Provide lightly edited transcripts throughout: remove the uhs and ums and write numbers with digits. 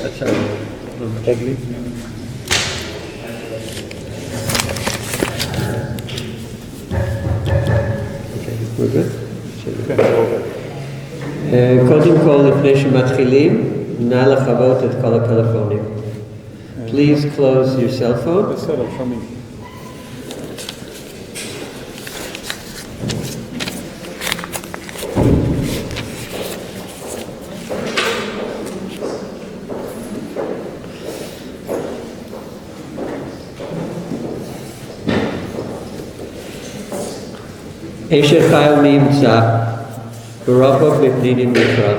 That's ugly. Okay, we're good? קודם כל, לפני שמתחילים, נא לכבות את כל הפלאפונים. Please close your cell phone. בסדר, שומעים. אשר חייל מי ימצא, ורחוק מפנינים נקרא.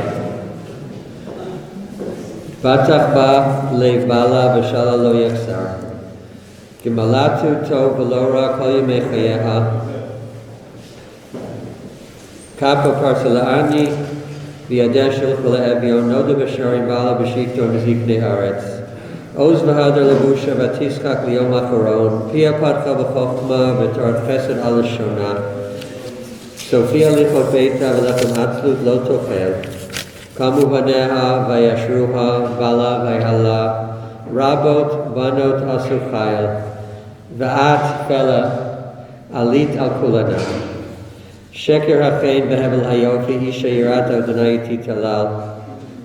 בטח בה לב בעלה ושאלה לא יחסר. גמלתו טוב ולא רע כל ימי חייה. כפה פרצה לעני, וידיה שלך לאביון, נודע בשערים בעלה בשבתו מזקני הארץ. עוז והדר לבושה ותשחק ליום אחרון, פיה פתחה בחוכמה ותורת חסד על לשונה. סופי הליכות ביתה ולחם עצלות לא תאכל. קמו בניה וישרוה בעלה ויעלה, רבות בנות עשו חיל, ואת פלה עלית על כולנה. שקר החן והבל היופי, אישה יראת אדוני תתהלל,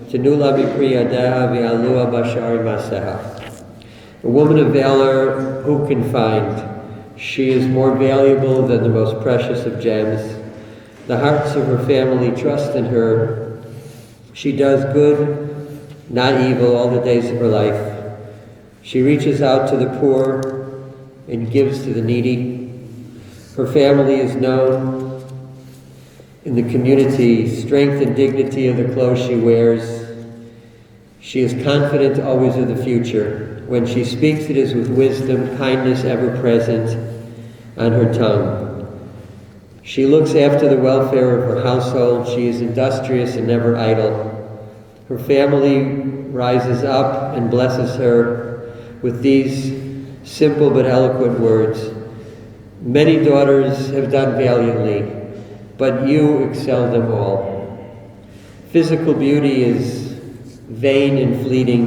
תנו לה מפרי ידיה ויעלוה בשערי מעשיה. A woman of valor, who can find? She is more valuable than the most precious of gems. The hearts of her family trust in her. She does good, not evil, all the days of her life. She reaches out to the poor and gives to the needy. Her family is known in the community, strength and dignity of the clothes she wears. She is confident always of the future. When she speaks, it is with wisdom, kindness ever present on her tongue. She looks after the welfare of her household. She is industrious and never idle. Her family rises up and blesses her with these simple but eloquent words. Many daughters have done valiantly, but you excel them all. Physical beauty is vain and fleeting,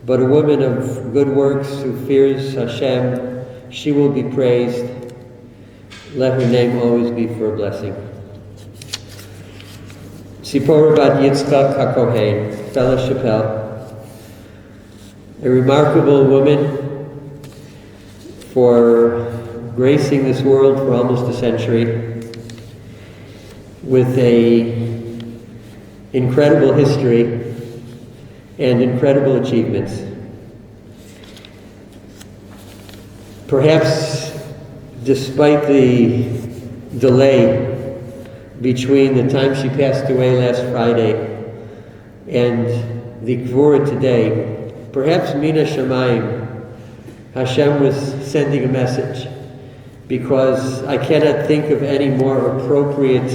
but a woman of good works who fears Hashem, she will be praised. Let her name always be for a blessing. Sipora bat Yitzchak HaKohen, Fela Shapell, a remarkable woman for gracing this world for almost a century with an incredible history and incredible achievements. Perhaps despite the delay between the time she passed away last Friday and the Gvura today, perhaps Mina Shamayim, Hashem was sending a message, because I cannot think of any more appropriate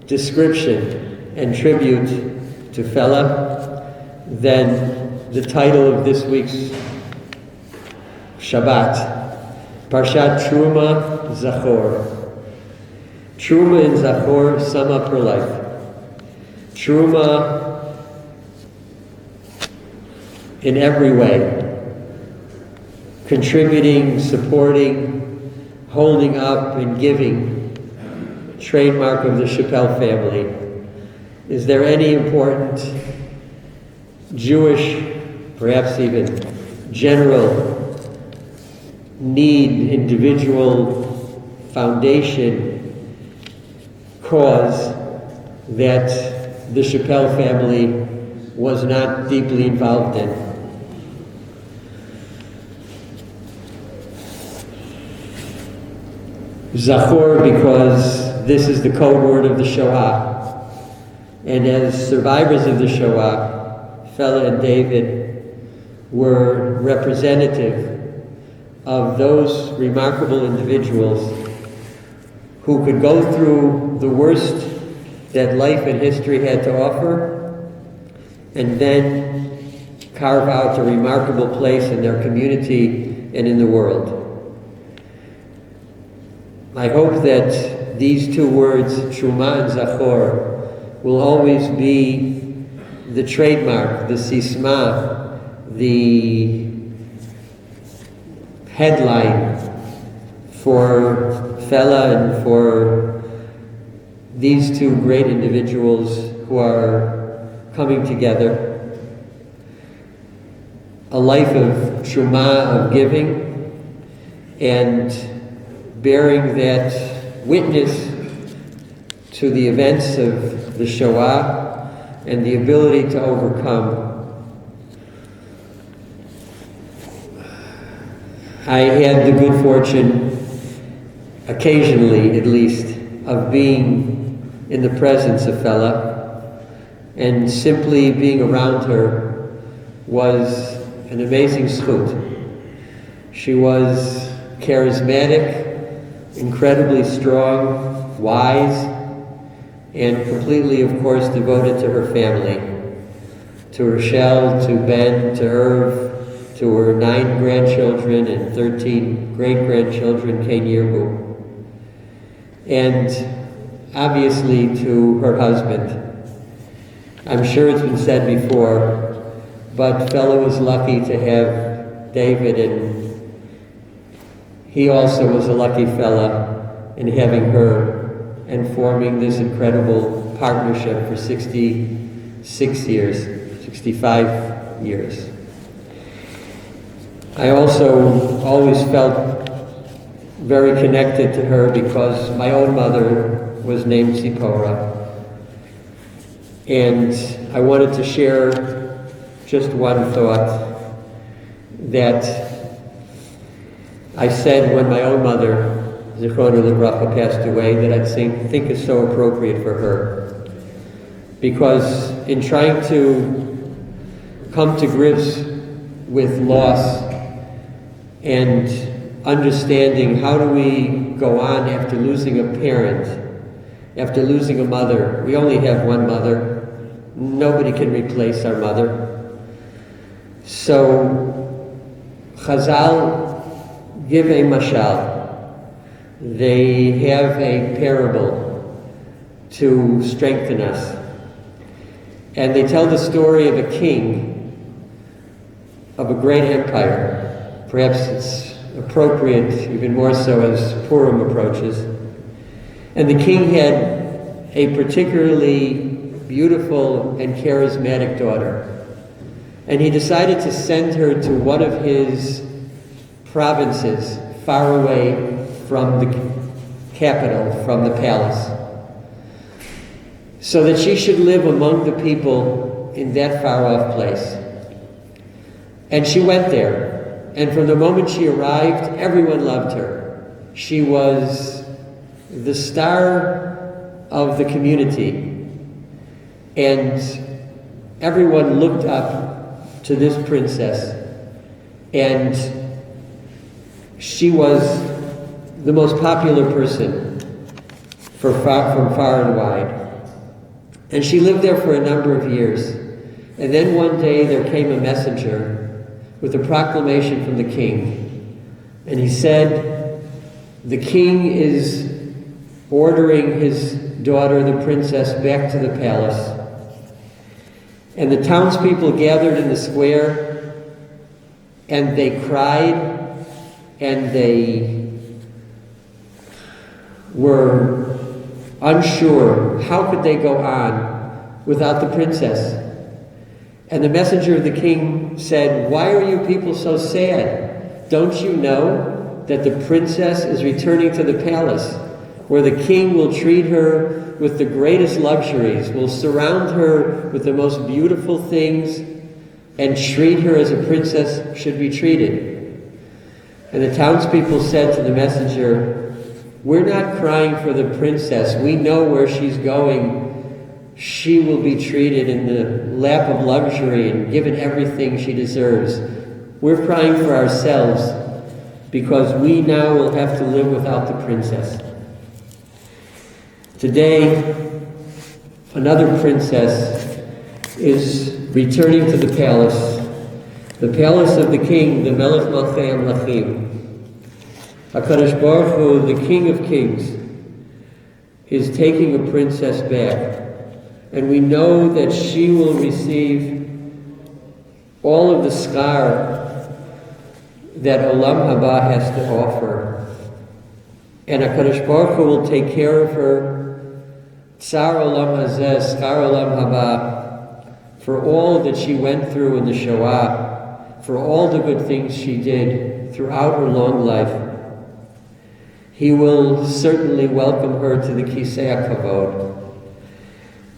description and tribute to Fela than the title of this week's Shabbat, Parshat Truma Zachor. Truma and Zachor sum up her life. Truma in every way, contributing, supporting, holding up, and giving, trademark of the Shapell family. Is there any important Jewish, perhaps even general need, individual foundation, cause that the Shapell family was not deeply involved in? Zachor, because this is the code word of the Shoah. And as survivors of the Shoah, Fela and David were representative of those remarkable individuals who could go through the worst that life and history had to offer and then carve out a remarkable place in their community and in the world. I hope that these two words, Truma and Zachor, will always be the trademark, the sisma, the headline for Fela and for these two great individuals who are coming together. A life of truma, of giving, and bearing that witness to the events of the Shoah and the ability to overcome. I had the good fortune, occasionally at least, of being in the presence of Fela, and simply being around her was an amazing zchut. She was charismatic, incredibly strong, wise, and completely, of course, devoted to her family, to Rochelle, to Ben, to Irv, to her 9 grandchildren and 13 great-grandchildren, Kane Yirbu, and obviously to her husband. I'm sure it's been said before, but Fela was lucky to have David, and he also was a lucky fella in having her and forming this incredible partnership for 66 years, 65 years. I also always felt very connected to her because my own mother was named Zipporah. And I wanted to share just one thought that I said when my own mother, Zichrona Livracha, passed away, that I think is so appropriate for her. Because in trying to come to grips with loss and understanding how do we go on after losing a parent, after losing a mother. We only have one mother. Nobody can replace our mother. So Chazal give a mashal. They have a parable to strengthen us. And they tell the story of a king of a great empire. Perhaps it's appropriate, even more so as Purim approaches. And the king had a particularly beautiful and charismatic daughter. And he decided to send her to one of his provinces far away from the capital, from the palace, so that she should live among the people in that far-off place. And she went there, and from the moment she arrived, everyone loved her. She was the star of the community, and everyone looked up to this princess, and she was the most popular person from far and wide. And she lived there for a number of years. And then one day there came a messenger with a proclamation from the king. And he said, the king is ordering his daughter, the princess, back to the palace. And the townspeople gathered in the square, and they cried, and they were unsure. How could they go on without the princess? And the messenger of the king said, why are you people so sad? Don't you know that the princess is returning to the palace, where the king will treat her with the greatest luxuries, will surround her with the most beautiful things, and treat her as a princess should be treated? And the townspeople said to the messenger, we're not crying for the princess. We know where she's going. She will be treated in the lap of luxury and given everything she deserves. We're crying for ourselves because we now will have to live without the princess. Today, another princess is returning to the palace of the king, the Melech Malchei Amlachim. HaKadosh Baruch Hu, the King of Kings, is taking a princess back And we know that she will receive all of the schar that Olam Haba has to offer. And HaKadosh Baruch Hu will take care of her, Tsar Olam Hazeh, Schar Olam Haba, for all that she went through in the Shoah, for all the good things she did throughout her long life. He will certainly welcome her to the Kisei HaKavod.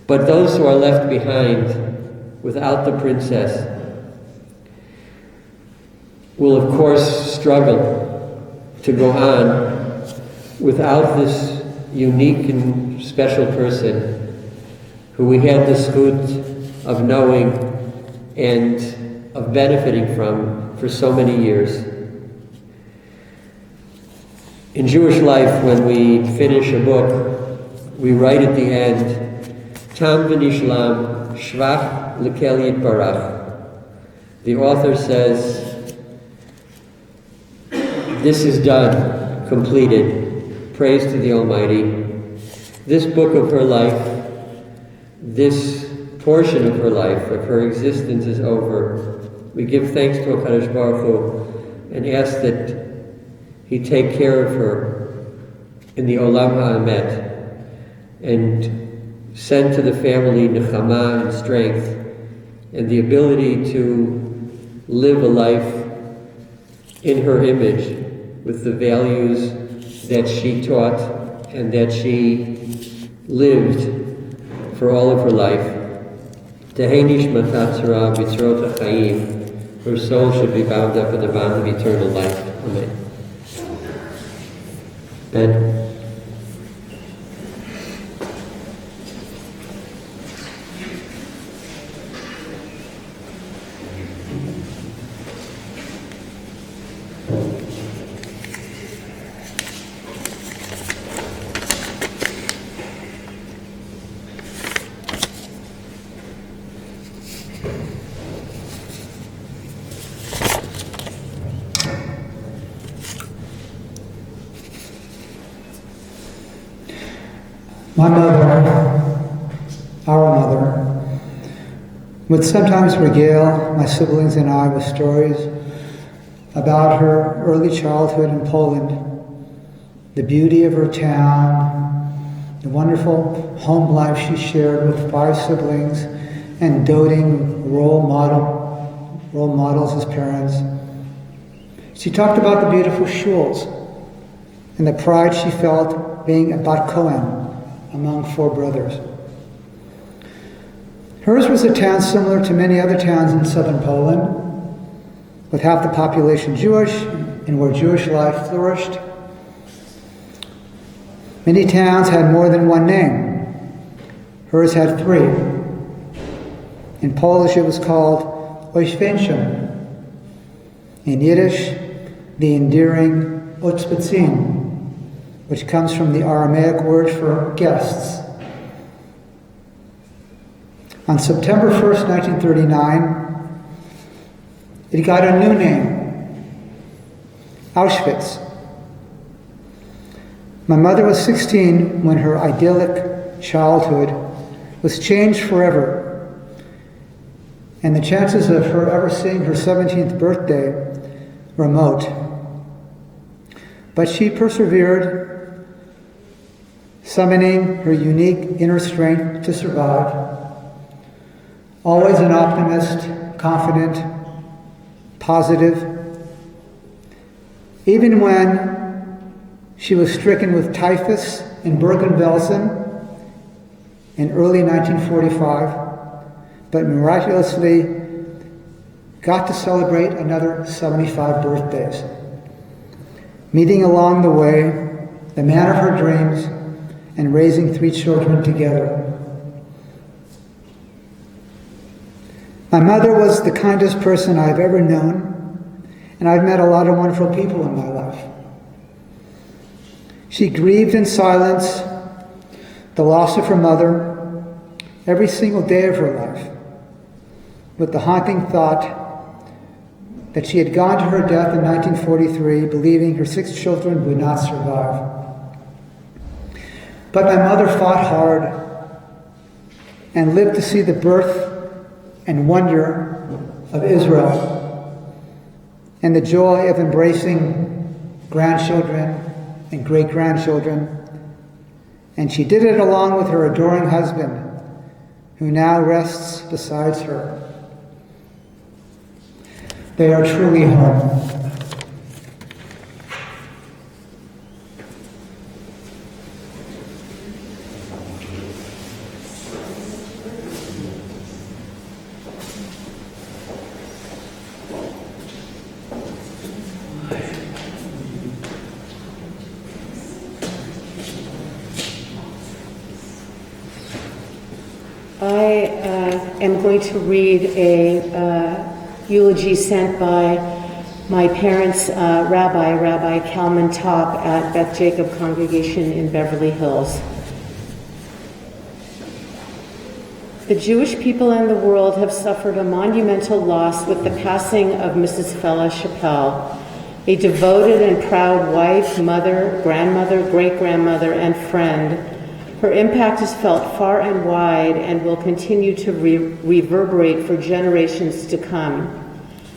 But those who are left behind without the princess will of course struggle to go on without this unique and special person who we had the zchut of knowing and of benefiting from for so many years. In Jewish life, when we finish a book, we write at the end, Tam v'nishlam shvach l'kel yitbarach. The author says, this is done, completed. Praise to the Almighty. This book of her life, this portion of her life, of her existence is over. We give thanks to HaKadosh Baruch Hu and ask that He take care of her in the Olam HaEmet and send to the family nechama and strength and the ability to live a life in her image with the values that she taught and that she lived for all of her life. Tehei nishmatat tzara b'tzorot ha'chaim. Her soul should be bound up in the bond of eternal life. Amen. Ben. My mother, our mother, would sometimes regale my siblings and I with stories about her early childhood in Poland, the beauty of her town, the wonderful home life she shared with 5 siblings and doting role models as parents. She talked about the beautiful shuls and the pride she felt being a Bat Kohen among 4 brothers. Hers was a town similar to many other towns in southern Poland, with half the population Jewish and where Jewish life flourished. Many towns had more than one name. Hers had 3. In Polish it was called Oświęcim. In Yiddish, the endearing Otzbecin, which comes from the Aramaic word for guests. On September 1st, 1939, it got a new name, Auschwitz. My mother was 16 when her idyllic childhood was changed forever, and the chances of her ever seeing her 17th birthday remote. But she persevered, summoning her unique inner strength to survive. Always an optimist, confident, positive. Even when she was stricken with typhus in Bergen-Belsen in early 1945, but miraculously got to celebrate another 75 birthdays, meeting along the way the man of her dreams and raising 3 children together. My mother was the kindest person I've ever known, and I've met a lot of wonderful people in my life. She grieved in silence the loss of her mother every single day of her life, with the haunting thought that she had gone to her death in 1943 believing her 6 children would not survive. But my mother fought hard, and lived to see the birth and wonder of Israel and the joy of embracing grandchildren and great-grandchildren. And she did it along with her adoring husband, who now rests beside her. They are truly home. I am going to read a eulogy sent by my parents' Rabbi Kalman Top at Beth Jacob Congregation in Beverly Hills. The Jewish people and the world have suffered a monumental loss with the passing of Mrs. Fela Shapell, a devoted and proud wife, mother, grandmother, great-grandmother, and friend. Her impact is felt far and wide and will continue to reverberate for generations to come.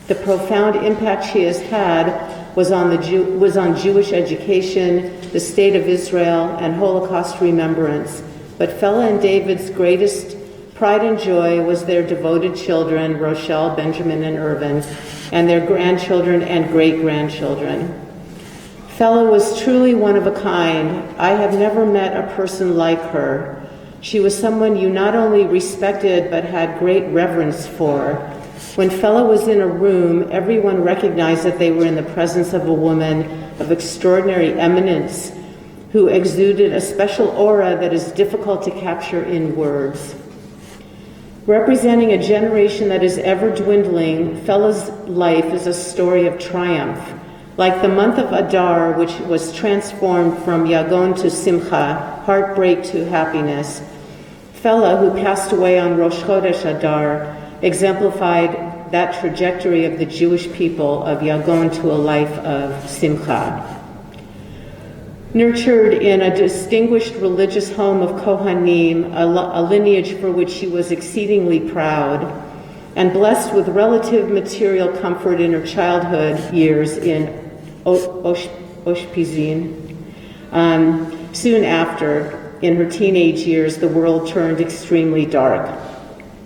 The profound impact she has had was on Jewish education, the state of Israel, and Holocaust remembrance. But Fela and David's greatest pride and joy was their devoted children, Rochelle, Benjamin, and Irvin, and their grandchildren and great-grandchildren. Fela was truly one of a kind. I have never met a person like her. She was someone you not only respected but had great reverence for. When Fela was in a room, everyone recognized that they were in the presence of a woman of extraordinary eminence who exuded a special aura that is difficult to capture in words. Representing a generation that is ever dwindling, Fela's life is a story of triumph. Like the month of Adar, which was transformed from Yagon to Simcha, heartbreak to happiness, Fela, who passed away on Rosh Chodesh Adar, exemplified that trajectory of the Jewish people of Yagon to a life of Simcha. Nurtured in a distinguished religious home of Kohanim, a lineage for which she was exceedingly proud, and blessed with relative material comfort in her childhood years in Oshpizin. Soon after, in her teenage years, the world turned extremely dark.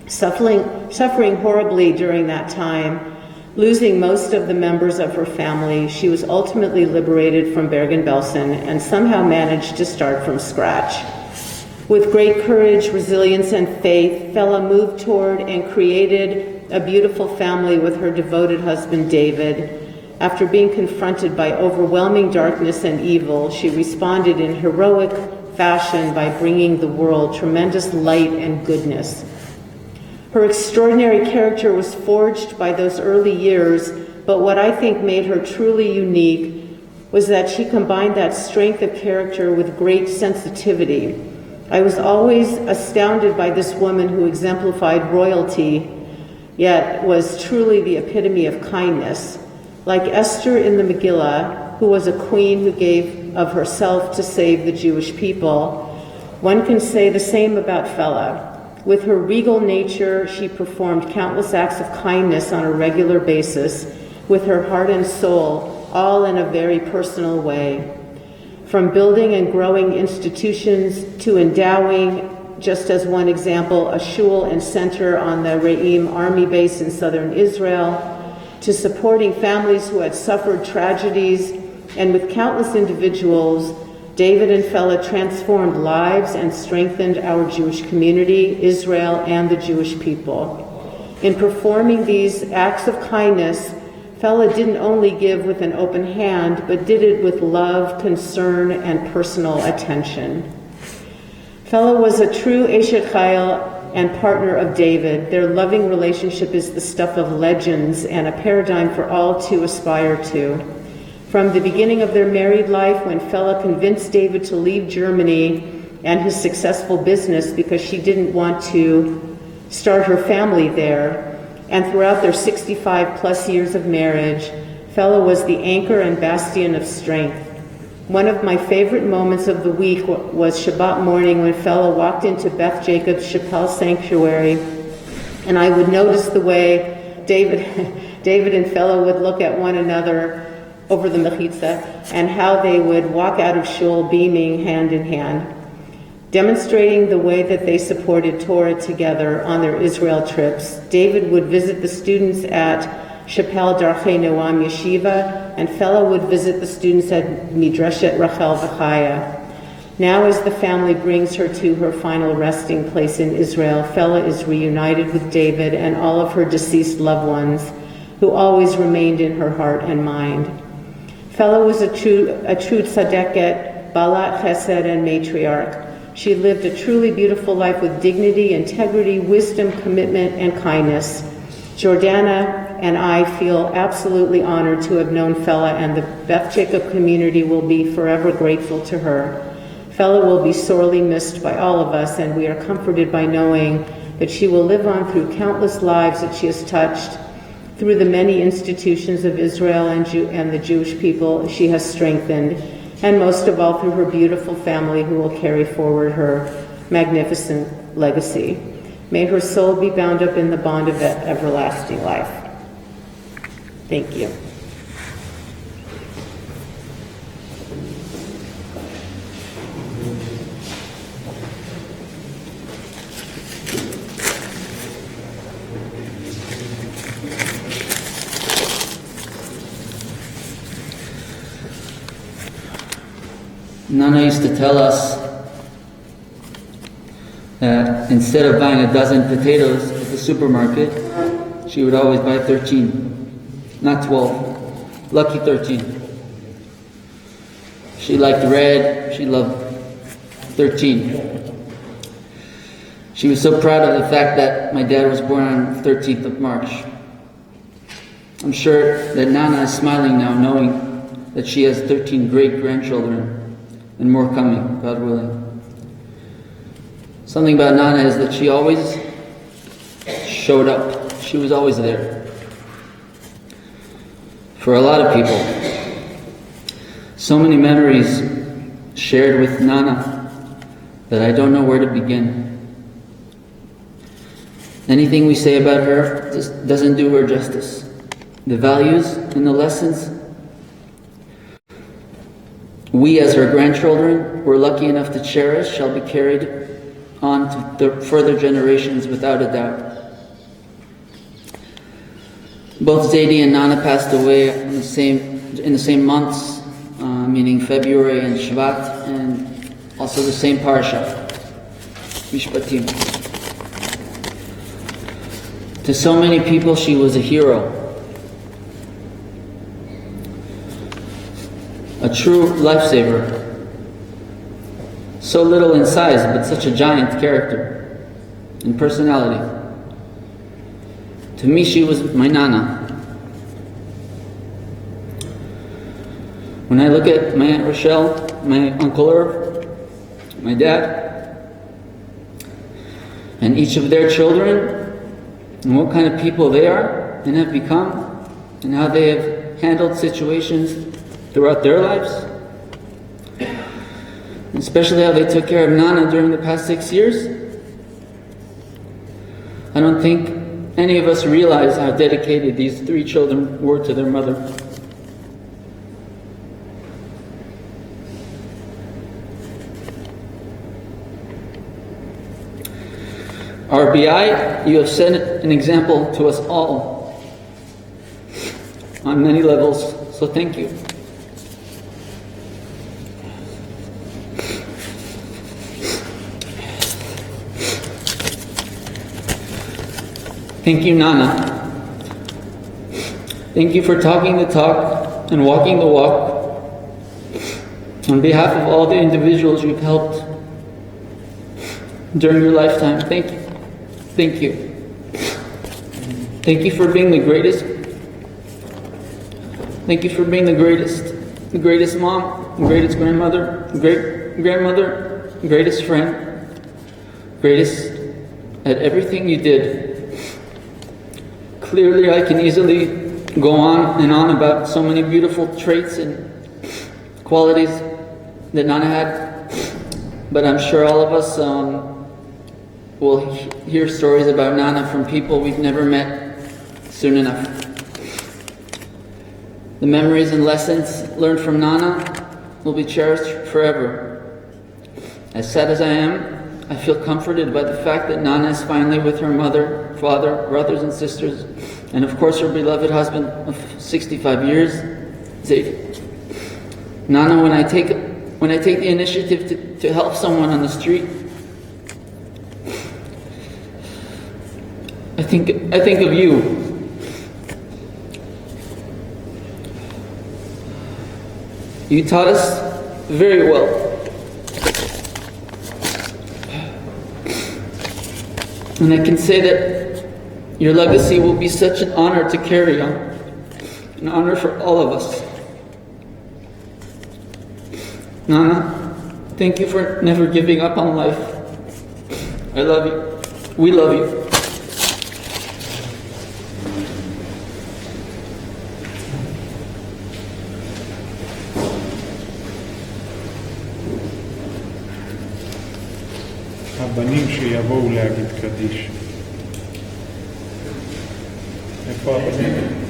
Suffering horribly during that time, losing most of the members of her family, she was ultimately liberated from Bergen-Belsen and somehow managed to start from scratch. With great courage, resilience, and faith, Fela moved toward and created a beautiful family with her devoted husband, David. After being confronted by overwhelming darkness and evil, she responded in heroic fashion by bringing the world tremendous light and goodness. Her extraordinary character was forged by those early years, but what I think made her truly unique was that she combined that strength of character with great sensitivity. I was always astounded by this woman who exemplified royalty, yet was truly the epitome of kindness. Like Esther in the Megillah, who was a queen who gave of herself to save the Jewish people, one can say the same about Fela. With her regal nature, she performed countless acts of kindness on a regular basis, with her heart and soul, all in a very personal way. From building and growing institutions to endowing, just as one example, a shul and center on the Re'im army base in southern Israel, to supporting families who had suffered tragedies, and with countless individuals, David and Fela transformed lives and strengthened our Jewish community, Israel, and the Jewish people. In performing these acts of kindness, Fela didn't only give with an open hand, but did it with love, concern, and personal attention. Fela was a true Eshet Chayil and partner of David. Their loving relationship is the stuff of legends and a paradigm for all to aspire to. From the beginning of their married life, when Fela convinced David to leave Germany and his successful business because she didn't want to start her family there, and throughout their 65 plus years of marriage, Fela was the anchor and bastion of strength. One of my favorite moments of the week was Shabbat morning when Fela walked into Beth Jacob Shapell Sanctuary, and I would notice the way David and Fela would look at one another over the mechitza, and how they would walk out of shul beaming hand in hand, demonstrating the way that they supported Torah together on their Israel trips. David would visit the students at Shapell Darchei Noam Yeshiva, and Fela would visit the students at Midrashet Rachel V'Chaya. Now, as the family brings her to her final resting place in Israel, Fela is reunited with David and all of her deceased loved ones, who always remained in her heart and mind. Fela was a true tzaddiket, balat chesed, and matriarch. She lived a truly beautiful life with dignity, integrity, wisdom, commitment, and kindness. Jordana and I feel absolutely honored to have known Fela, and the Beth Jacob community will be forever grateful to her. Fela will be sorely missed by all of us, and we are comforted by knowing that she will live on through countless lives that she has touched, through the many institutions of Israel and the Jewish people she has strengthened, and most of all through her beautiful family who will carry forward her magnificent legacy. May her soul be bound up in the bond of everlasting life. Thank you. Nana used to tell us that instead of buying a dozen potatoes at the supermarket, she would always buy 13, not 12, lucky 13. She liked red, she loved 13. She was so proud of the fact that my dad was born on the 13th of March. I'm sure that Nana is smiling now, knowing that she has 13 great-grandchildren and more coming, God willing. Something about Nana is that she always showed up. She was always there. For a lot of people. So many memories shared with Nana that I don't know where to begin. Anything we say about her just doesn't do her justice. The values and the lessons we as her grandchildren were lucky enough to cherish shall be carried on to the further generations without a doubt. Both Zaidi and Nana passed away in the same months, meaning February and Shvat, and also the same parsha, Mishpatim. To so many people, she was a hero, a true lifesaver. So little in size, but such a giant character and personality. To me, she was my Nana. When I look at my Aunt Rochelle, my Uncle Irv, my dad, and each of their children, and what kind of people they are and have become, and how they have handled situations throughout their lives, especially how they took care of Nana during the past 6 years, I don't think any of us realize how dedicated these 3 children were to their mother. RBI, you have set an example to us all on many levels, so thank you. Thank you, Nana. Thank you for talking the talk and walking the walk. On behalf of all the individuals you've helped during your lifetime, thank you. Thank you. Thank you for being the greatest. Thank you for being the greatest mom, the greatest grandmother, great grandmother, greatest friend, greatest at everything you did. Clearly, I can easily go on and on about so many beautiful traits and qualities that Nana had, but I'm sure all of us will hear stories about Nana from people we've never met soon enough. The memories and lessons learned from Nana will be cherished forever. As sad as I am, I feel comforted by the fact that Nana is finally with her mother, father, brothers and sisters, and of course her beloved husband of 65 years, Zadie. Nana, when I take the initiative to help someone on the street, I think of you. You taught us very well. And I can say that your legacy will be such an honor to carry on. An honor for all of us. Nana, thank you for never giving up on life. I love you. We love you. הבנים שיבואו להגיד קדיש. איפה הבנים?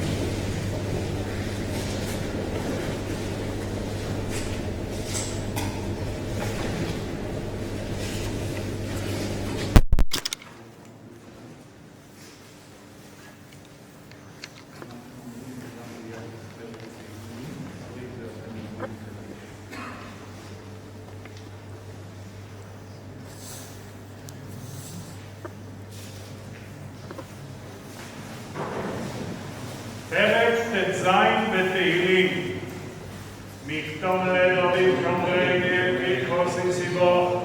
פרק ט"ז בתהילים מכתוב לדוד שומרי נאבי כוסי סיבו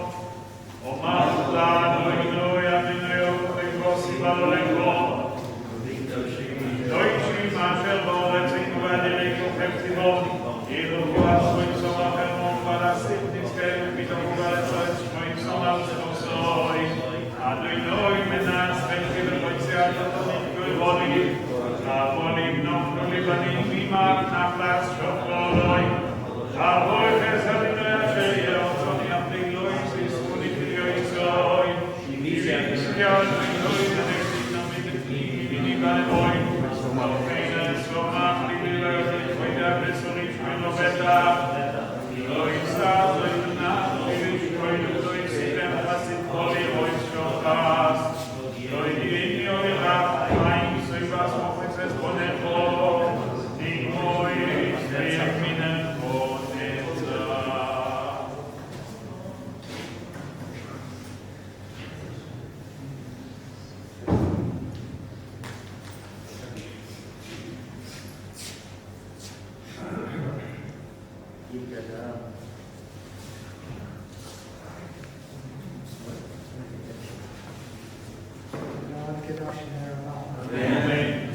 אומר לנו אינוי אבינו וכוסי בו לכו דויטשים אשר באורצים ואדירי כוכב ציבו ידעו עצמו יצום אחרמון ולסיף נזכם ופתאום ולצועץ שמו יצום על סנוסוי אדוני מנס בלכי וחוצי על תתונים גבולי Avolim non libanim mimar naflas shokoloi. Avoi chesed asher yerotzoni apiloi siskuni kriyoi. Yishyon miloi zedekti namidekti minikanoi. Malkeina somach libiloi koida besorish menoveta. Loi sal loi naf libish koida loi sitem hasid koli loi shokas. Loi dini oi raf haim soivas mofes God, get us in there. Amen.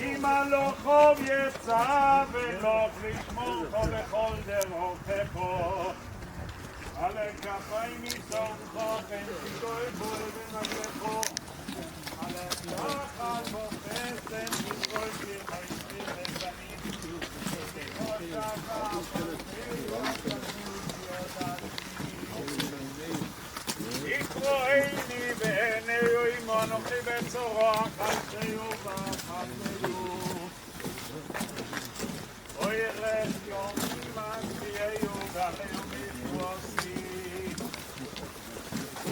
אם הלוכו יצא ולוך לשמור חו בכל דרוכך על כפיים יסורכו פן תיגוי בול ונגלכו על השחל בופסם תיגוי כחייסים לבנים תיגוי שחל יקרואיני בעיניו עמו אנוכי בצורך חלציו וחלציו אוי ירד יום ממצביעיו גליו מפרוסי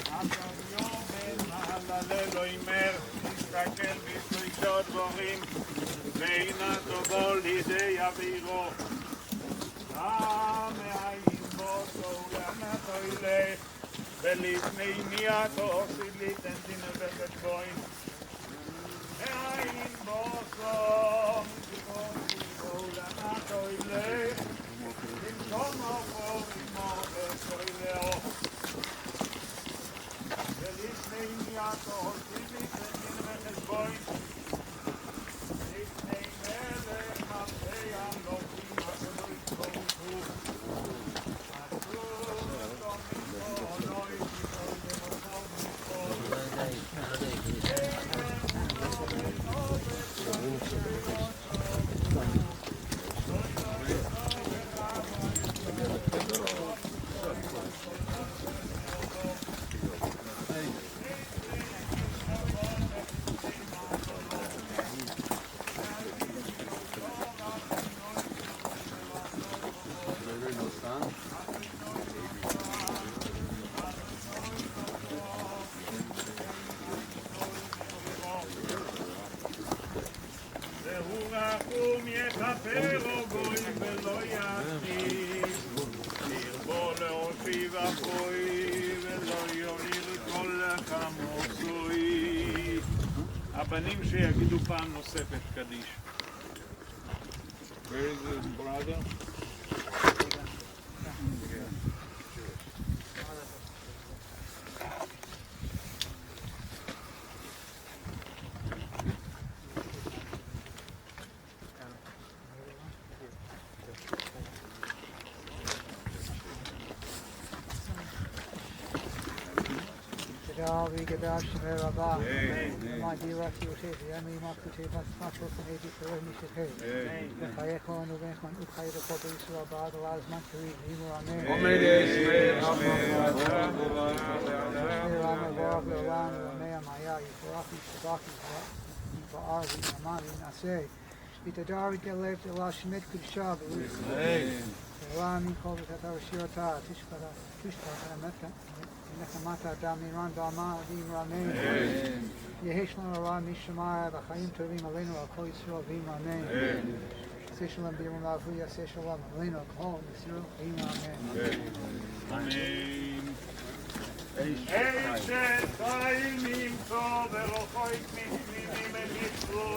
אשר יום בן הלל לא ימר נסתכל בסרישות דבורים ועינתו בו לידי אבירו המאיים בו סולנתו ילך ולפני מיעתו סיליתן תנבטת בוין מאין בוסום תבוסו לנתו ילך במקום אופו עמו וסוילאו ולפני מיעתו סיליתן תנבטת בוין לפני מלך מלכי המלוכים אשר לא יתקומתו והוא רחום יכפרו גוי ולא יחיד ירבו להושיב אפוי ולא יוליד כל כמוסוי הבנים שיגידו פעם נוספת קדיש. Where is his brother? we get back to the Rabba. My dear refuge, the enemy Makuti, but not for the Navy for any shit. The Kayako and the Winkman, Ukai, the Popis, Rabba, the last month to read, we were on there. Maya, Ifrafi, Shabaki, Arvi, Amani, Nase. Peter David left the last Schmidt could shove. Rami called it at our Shirta, Tishkara, Tishkara, Mecca. Nekamata Damiran Dama Dim Ramein Yeheshlan Rami Shemaya Bachayim Tovim Alenu Al Yisrael Vim Ramein Seshalam Biram Lavuya Seshalam Alenu Al Yisrael Vim Ramein Amen. Eishet Chaim Tov Verochoit Mishmim Emitro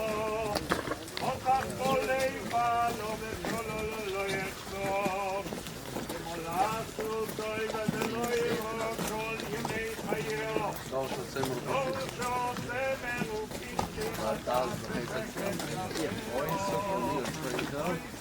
Otach Kolei Balo Vesholo Lo Yechov Demolasu Toi Vedelo Yero Kol Yemei Chayo Dor Shosemer Ukim Shematat Vechesed Oy Sokim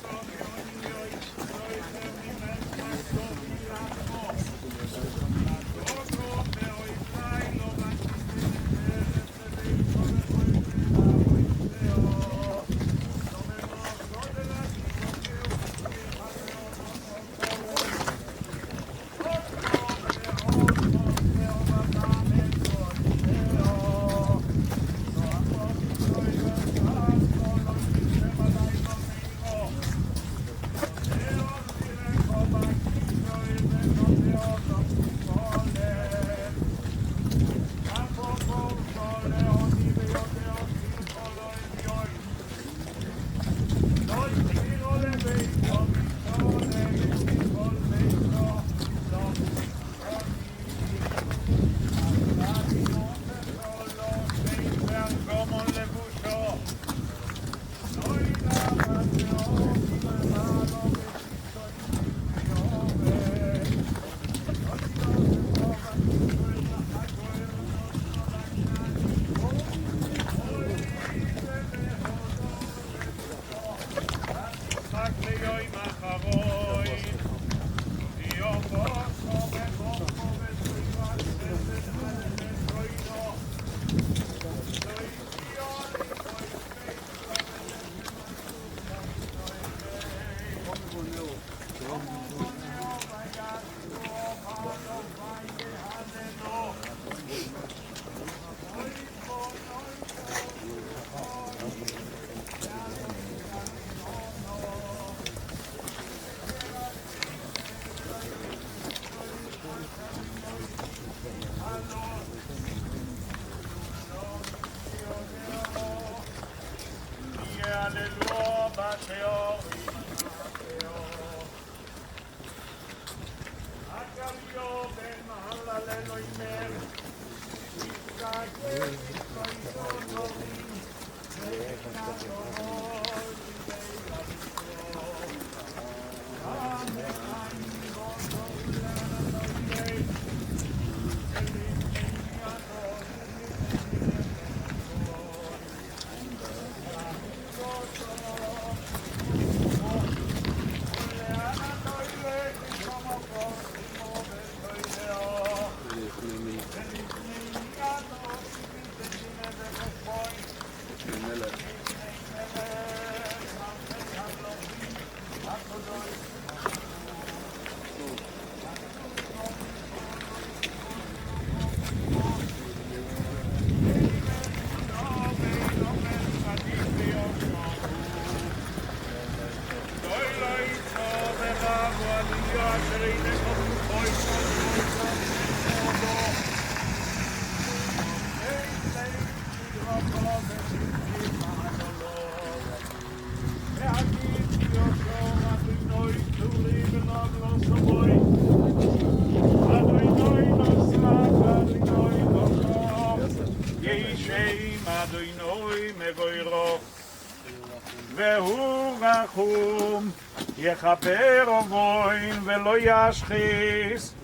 והוא רחום, יכפר עווין ולא ישחיס,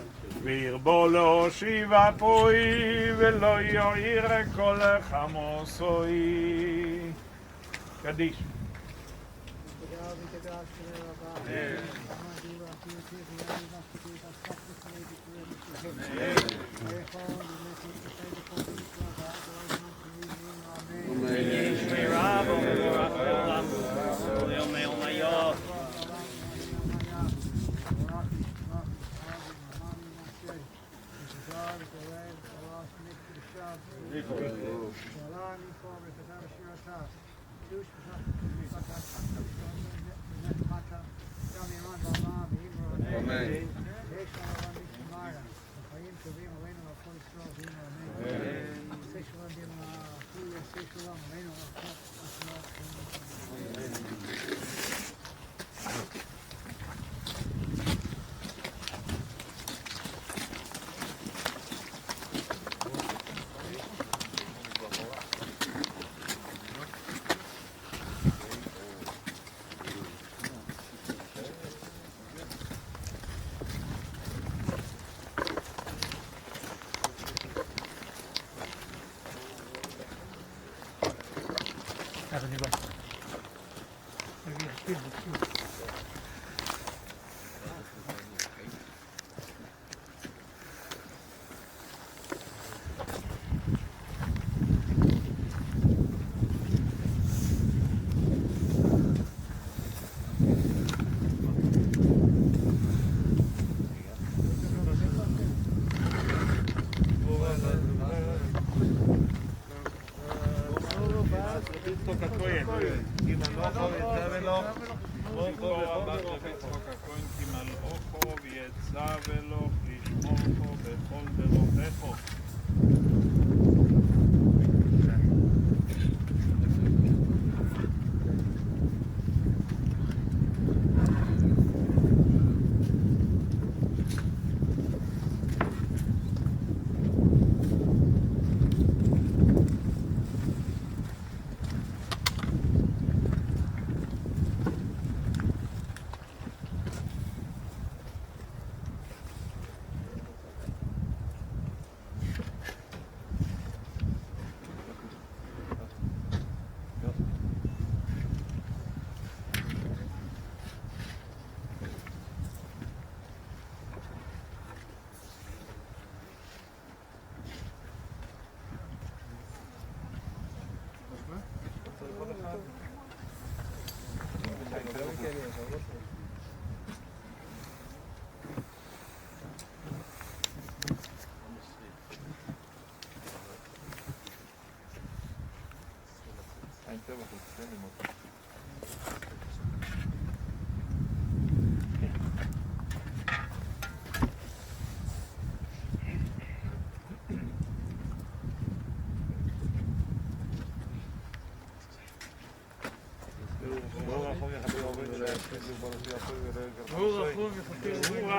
וירבו להושיב אפוי ולא יועיר כל חמוסוי. קדיש.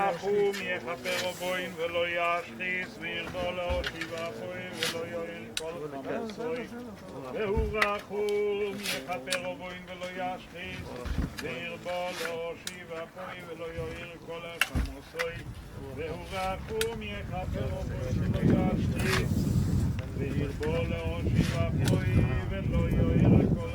ורחום יכפר בוין ולא ישחיס וירבו להושיב אפוי ולא יועיל כל חמוסוי והוא רחום יכפר בוין ולא ישחיס וירבו להושיב אפוי ולא יועיל כל חמוסוי והוא רחום יכפר בוין ולא ישחיס וירבו להושיב אפוי ולא יועיל כל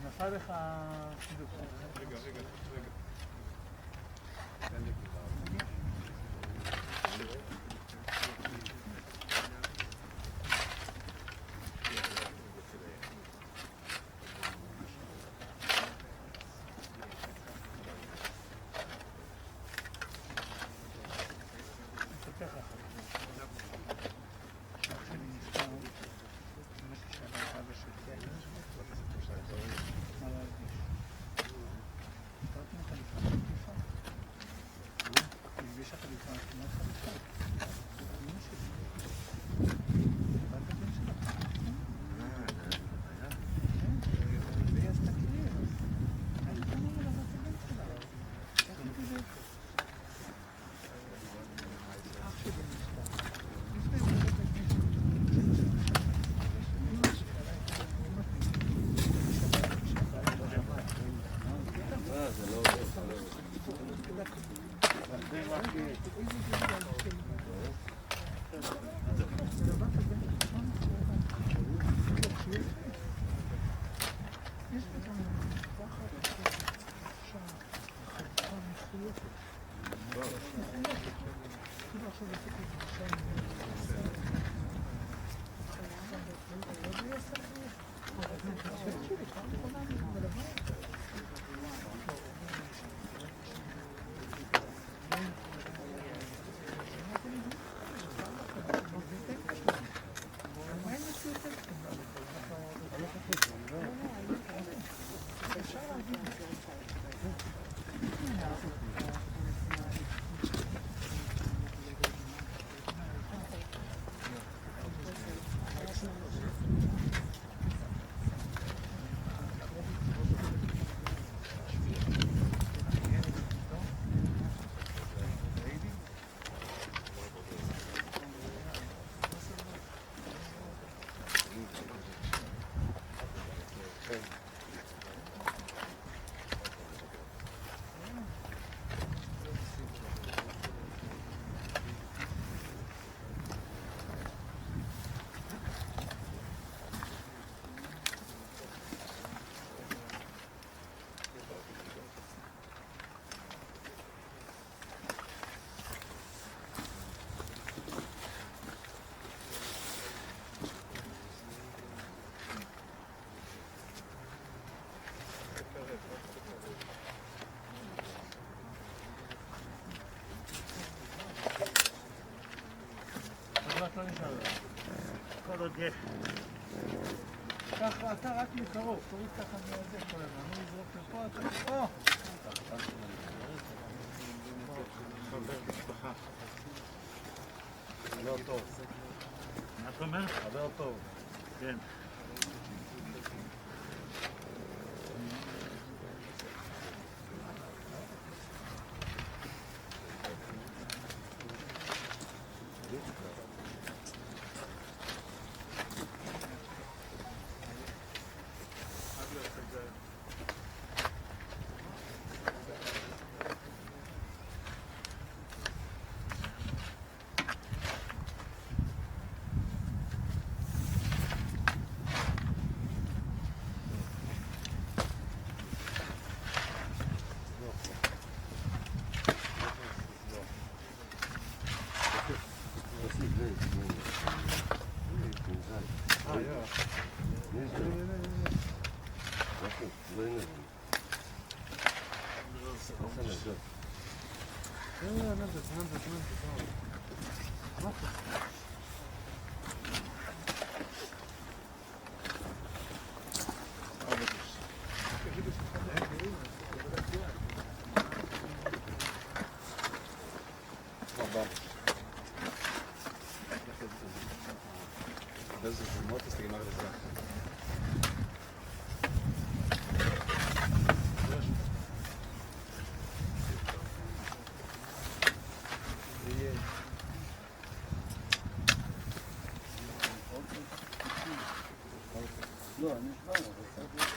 נפל לך חידוש. רגע. כל עוד יש ככה, אתה רק מקרוב, תוריד ככה מהזה כל הזמן, אני אזרוק לפה, אתה לפה. חבר משפחה. חבר טוב. מה אתה אומר? חבר טוב. כן. Das ist ein Mord, das die gemacht hat. לא, אני אשמע, אבל צריך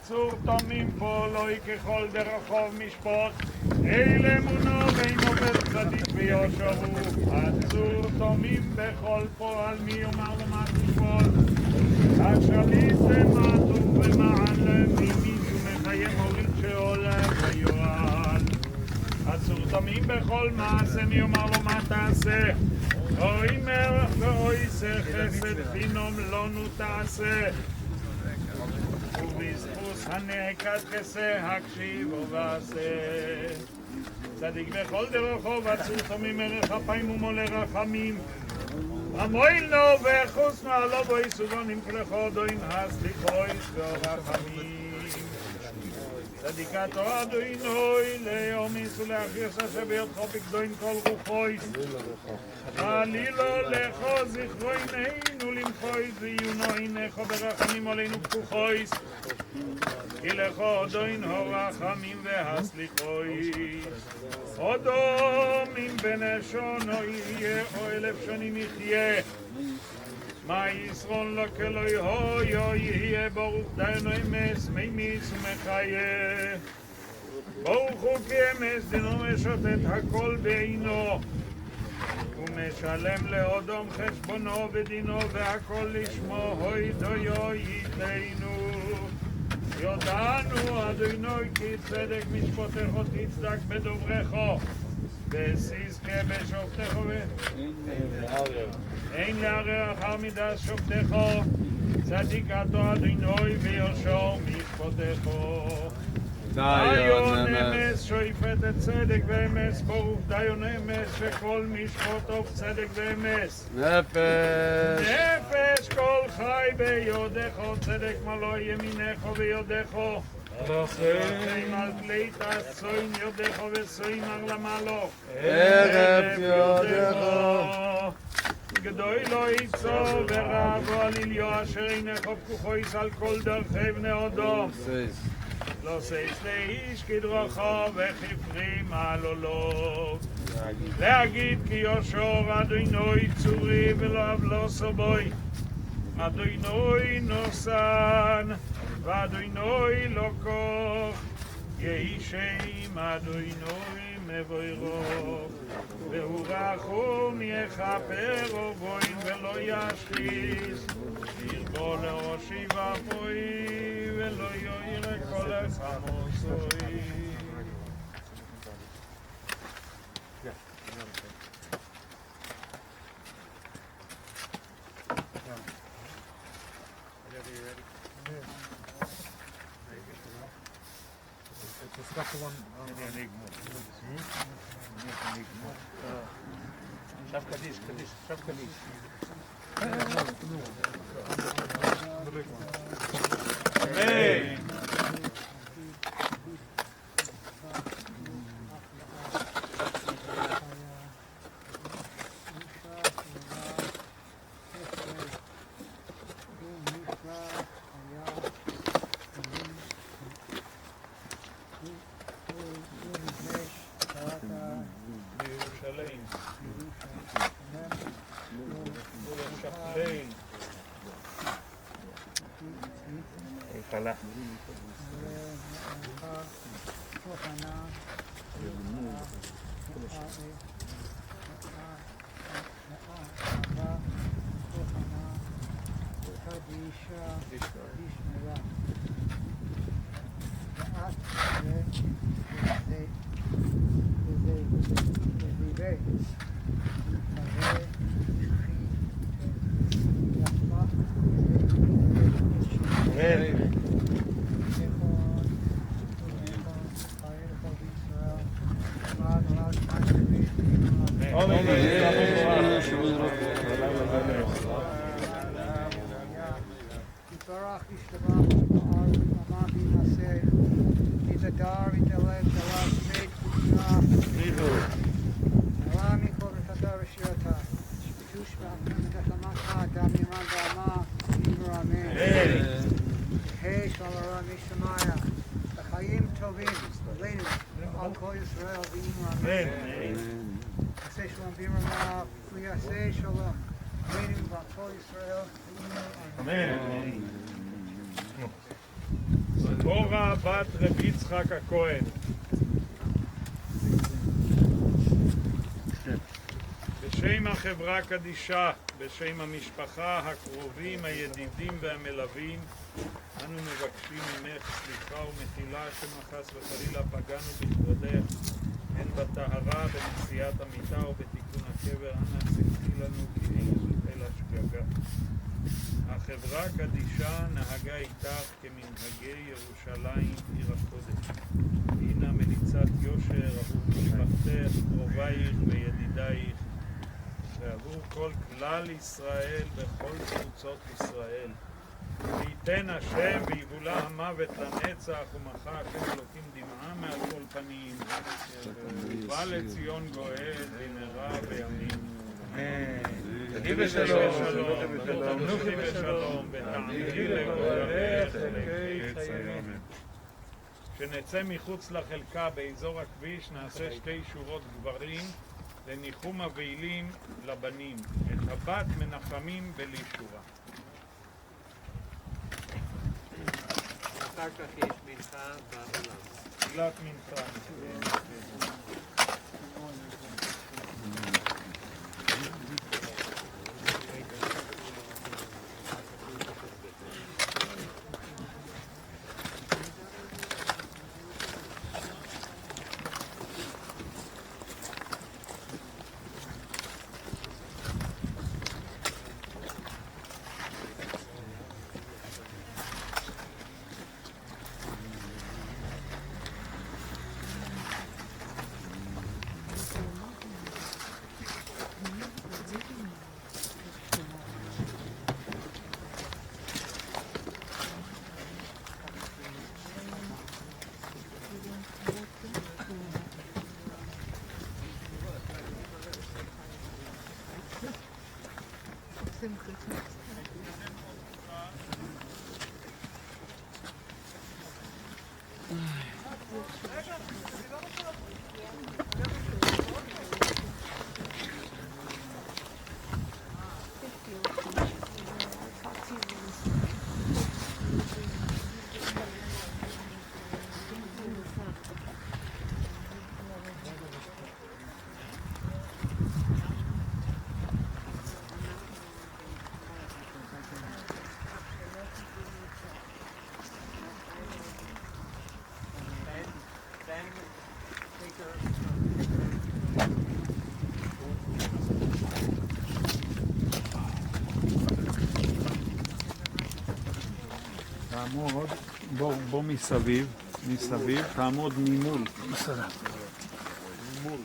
עצור תמים פה לא ככל דרחוב משפוט אל אמונו ואין עובר צדיק ויושר הוא עצור תמים בכל פועל מי יאמר לו מה תשפוט השליט למטו ומען למימית ומחיים הוריד שהולך ויועל עצור תמים בכל מעשה מי יאמר לו מה תעשה אוי מלך ואוי חסד חינום לנו תעשה ובזכוס הנעקד כסה הקשיב ובעשה צדיק בכל דרכו ועצור תמים מלך אפיים ומולה רחמים המועיל לו וחוס מעלו בו יסוגונים כלכו דוין הסליחויס ורחמים צדיקתו אדוינוי ליומיס ולאחיוס אשר ביותכו בגדוין כל רוחויס עלילו לכו זכרויננו למחויס ויונו עינכו ברחמים עלינו פקוחויס כי לכו דוין הרחמים והסליחויס אדומים בנשונו יהיה או 1000 שנים יחיה מה ישרון לו כלוי הויו יהיה ברוך דיינו אמס מימיס ומחיה ברוך הוא כי אמס דינו משוטט הכל בעינו ומשלם לאדום חשבונו ודינו והכל לשמו הוי דויו ייתנו יודענו אדוני כי צדק משפטך תצדק בדוברך ושיזכה בשופטיך אין לערער אחר מידת שופטיך צדיקתו אדינוי ויושר משפטיך דיון אמס שואפת את צדק ואמס ברוך דיון אמס שכל משפטו צדק ואמס נפש כל חי ביודך צדק מלוא ימינך ויודך רחם על פלית הסוין יודך וסוין על למלוך ערב יודך גדוי לא יצור ורבו על עליו אשר עינך פקוחו יסל כל דרכי בני אדום לא סייס לאיש כדרכו וכפרי מעלולו להגיד כי יושר אדוני צורי ולא אבלוסו בוי אדוני נוסן ואדוני לא כוח יהי שם אדוני מבוירו והוא רחום יכפר ובוין ולא ישחיז ירבו להושיב אפוי ולא יויר כל חמוסוי עכשיו קדיש, עכשיו קדיש. Fela. אורה בת רב יצחק הכהן בשם החברה קדישה, בשם המשפחה, הקרובים, הידידים והמלווים אנו מבקשים ממך סליחה ומחילה שמחס וחלילה פגענו בכבודך הן בטהרה, בנשיאת המיטה או בתיקון הקבר. אנא סלחי לנו כי אין אלא שגגה. החברה קדישה נהגה איתך כמנהגי ירושלים עיר הקודש. הנה מליצת יושר עבור משפחתך, קרובייך וידידייך ועבור כל כלל ישראל בכל קבוצות ישראל. וייתן השם ויבולע המוות לנצח ומחה השם אלוקים דמעה מעל כל פנים ובא לציון גואל במהרה בימים. תהי בשלום ותנוחי בשלום ותעמידי לגואלך אלוקי חיים. כשנצא מחוץ לחלקה באזור הכביש נעשה 2 שורות גברים לניחום אבלים לבנים. את הבת מנחמים בלי שורה. אחר כך יש מנחה בעולם. תפילת מנחה. תעמוד, בוא מסביב, תעמוד ממול. בסדר. ממול.